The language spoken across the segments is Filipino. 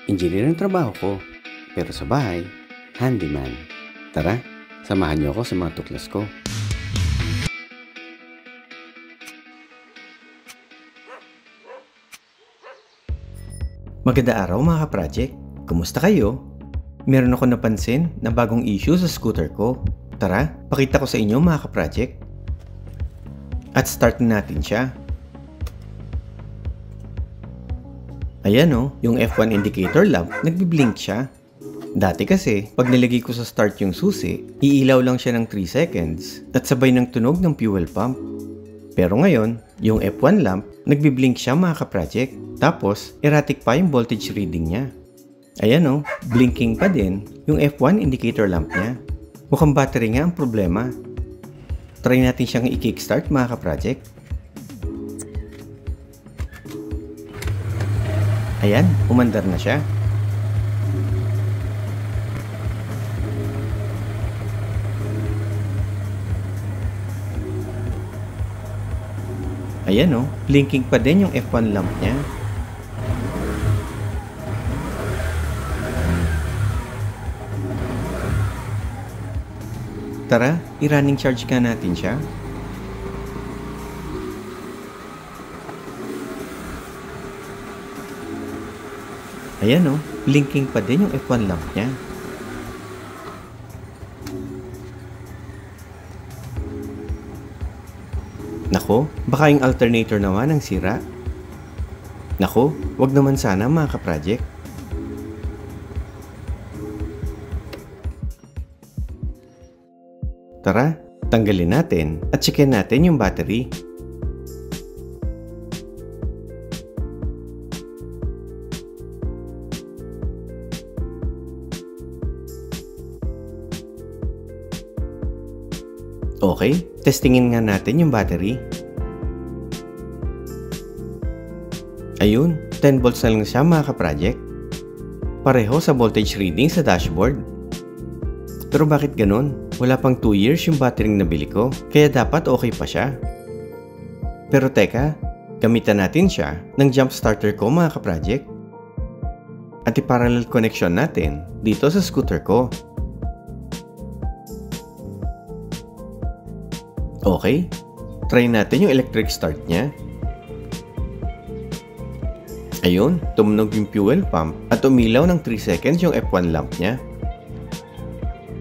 Engineer ang trabaho ko, pero sa bahay, handyman. Tara, samahan niyo ako sa mga tuklas ko. Magandang araw mga ka-project. Kumusta kayo? Meron ako napansin na bagong issue sa scooter ko. Tara, pakita ko sa inyo mga ka-project. At start na natin siya. Ayan o, yung F1 indicator lamp, nagbiblink siya. Dati kasi, pag nilagay ko sa start yung susi, iilaw lang siya ng 3 seconds at sabay ng tunog ng fuel pump. Pero ngayon, yung F1 lamp, nagbiblink siya mga ka-project. Tapos, erratic pa yung voltage reading niya. Ayan o, blinking pa din yung F1 indicator lamp niya. Mukhang battery nga ang problema. Try natin siyang i-kickstart mga ka-project. Ayan, umandar na siya. Ayan o, blinking pa din yung F1 lamp niya. Tara, i-running charge ka natin siya. Ayan o, blinking pa din yung F1 lamp niya. Nako, baka yung alternator naman ang sira. Nako, wag naman sana mga ka-project. Tara, tanggalin natin at checkin natin yung battery. Okay, testingin nga natin yung battery. Ayun, 10 volts na lang siya mga ka-project. Pareho sa voltage reading sa dashboard. Pero bakit ganun? Wala pang 2 years yung battery nabili ko, kaya dapat okay pa siya. Pero teka, gamitan natin siya ng jump starter ko mga ka-project. At i-parallel connection natin dito sa scooter ko. Okay, try natin yung electric start niya. Ayun, tumunog yung fuel pump at umilaw ng 3 seconds yung F1 lamp niya.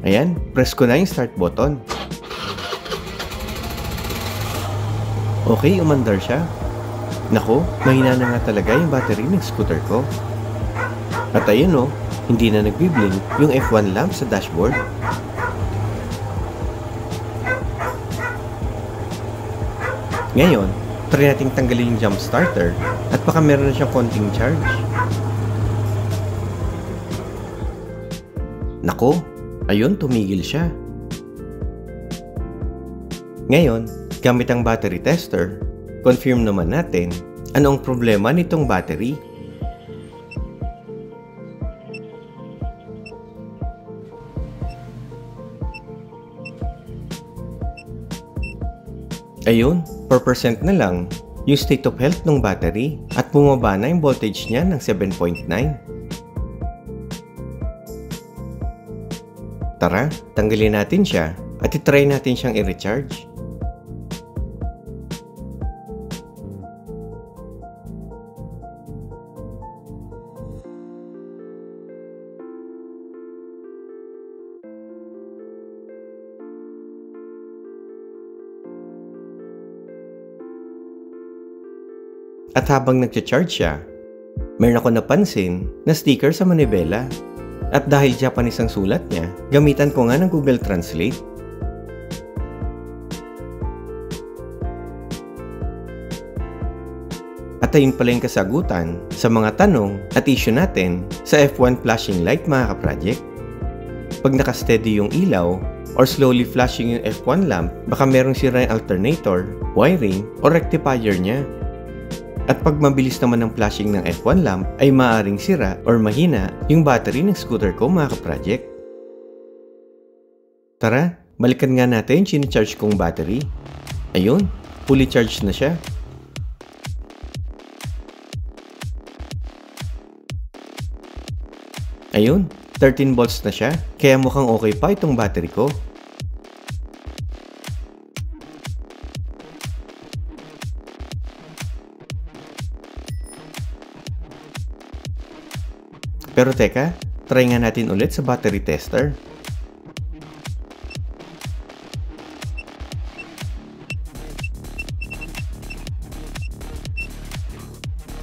Ayan, press ko na yung start button. Okay, umandar siya. Nako, mahina na nga talaga yung battery ng scooter ko. At ayun o, hindi na nagbiblink yung F1 lamp sa dashboard. Ngayon, try nating tanggalin yung jump starter at baka meron na siyang konting charge. Nako, ayun, tumigil siya. Ngayon, gamit ang battery tester, confirm naman natin anong problema nitong battery. Ayun, 4% na lang yung state of health ng battery at bumaba na yung voltage niya ng 7.9. Tara, tanggalin natin siya at itry natin siyang i-recharge. At habang nag-charge siya, meron ako napansin na sticker sa manibela. At dahil Japanese ang sulat niya, gamitan ko nga ng Google Translate. At ayun pala yung kasagutan sa mga tanong at issue natin sa F1 flashing light mga ka-project. Pag naka-steady yung ilaw or slowly flashing yung F1 lamp, baka merong sira yung alternator, wiring, o rectifier niya. At pag mabilis naman ang flashing ng F1 lamp ay maaaring sira or mahina yung battery ng scooter ko mga ka-project. Tara, balikan nga natin yung chine-charge kong battery. Ayun, fully charged na siya. Ayun, 13 volts na siya, kaya mukhang okay pa itong battery ko. Pero teka, try nga natin ulit sa battery tester.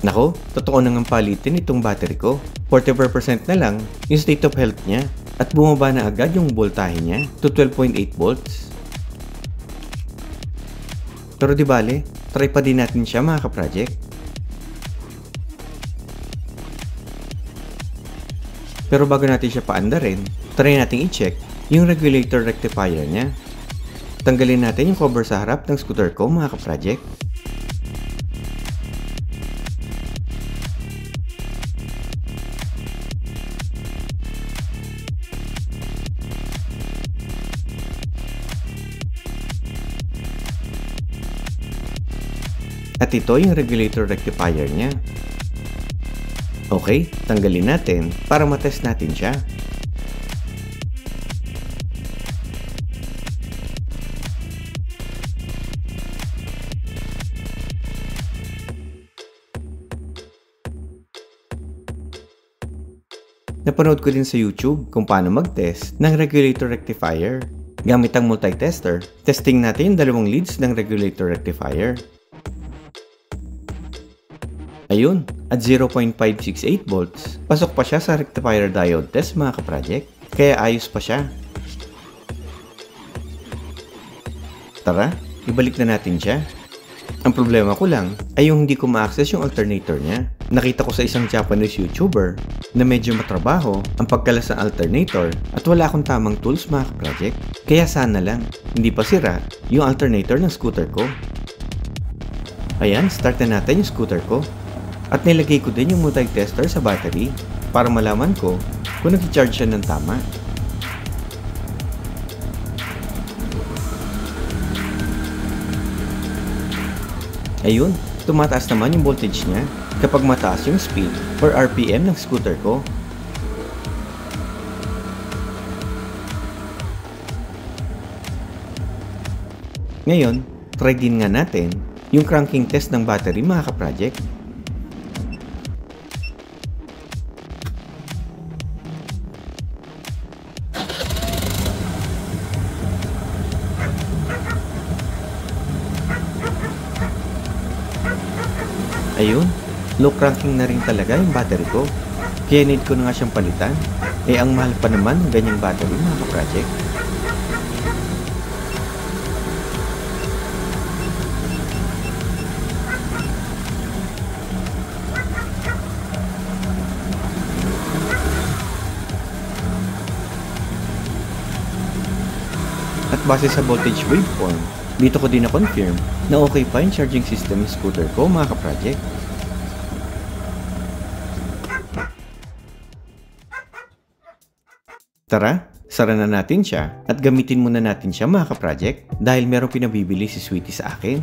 Nako, totoo na ngang palitin itong battery ko. 44% na lang yung state of health niya at bumaba na agad yung voltahe niya to 12.8 volts. Pero di bale, try pa din natin siya mga ka-project. Pero bago natin siya paandarin, try natin i-check yung regulator rectifier niya. Tanggalin natin yung cover sa harap ng scooter ko mga ka-project. At ito yung regulator rectifier niya. Okay, tanggalin natin para matest natin siya. Napanood ko din sa YouTube kung paano mag-test ng regulator rectifier. Gamit ang multi-tester, testing natin yung dalawang leads ng regulator rectifier. Ayun, at 0.568 volts, pasok pa siya sa rectifier diode test mga ka-project, kaya ayos pa siya. Tara, ibalik na natin siya. Ang problema ko lang ay yung hindi ko ma-access yung alternator niya. Nakita ko sa isang Japanese YouTuber na medyo matrabaho ang pagkalas ng alternator at wala akong tamang tools mga ka-project. Kaya sana lang, hindi pa sira yung alternator ng scooter ko. Ayan, start na natin yung scooter ko. At nilagay ko din yung multi-tester sa battery para malaman ko kung nag-charge siya ng tama. Ayun, tumataas naman yung voltage niya kapag mataas yung speed or RPM ng scooter ko. Ngayon, try din nga natin yung cranking test ng battery mga ka-project. Ayun, low cranking na rin talaga yung battery ko. Kaya need ko na nga siyang palitan. Eh ang mahal pa naman ng ganyang battery mga ka-project. At base sa voltage waveform, dito ko din na-confirm na okay pa yung charging system ng scooter ko mga ka-project. Tara, sara na natin siya at gamitin muna natin siya mga ka-project dahil merong pinabibili si Sweetie sa akin.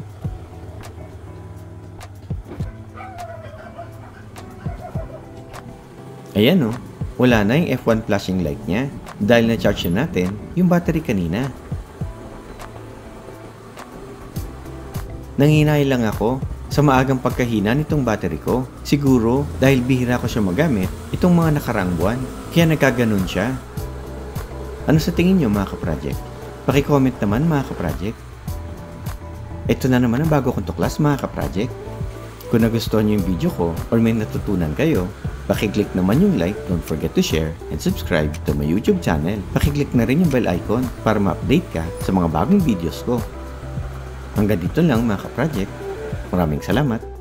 Ayan o, wala na yung F1 flashing light niya dahil na-charge na natin yung battery kanina. Nanghinay lang ako sa maagang pagkahina nitong battery ko. Siguro dahil bihira ko siya magamit itong mga nakaraang buwan, kaya nagkaganon siya. Ano sa tingin nyo mga ka-project? Paki-comment naman mga ka-project. Ito na naman ang bago kong tuklas mga ka-project. Kung nagustuhan nyo yung video ko or may natutunan kayo, paki-click naman yung like, don't forget to share, and subscribe to my YouTube channel. Paki-click na rin yung bell icon para ma-update ka sa mga bagong videos ko. Hanggang dito lang mga ka-project. Maraming salamat.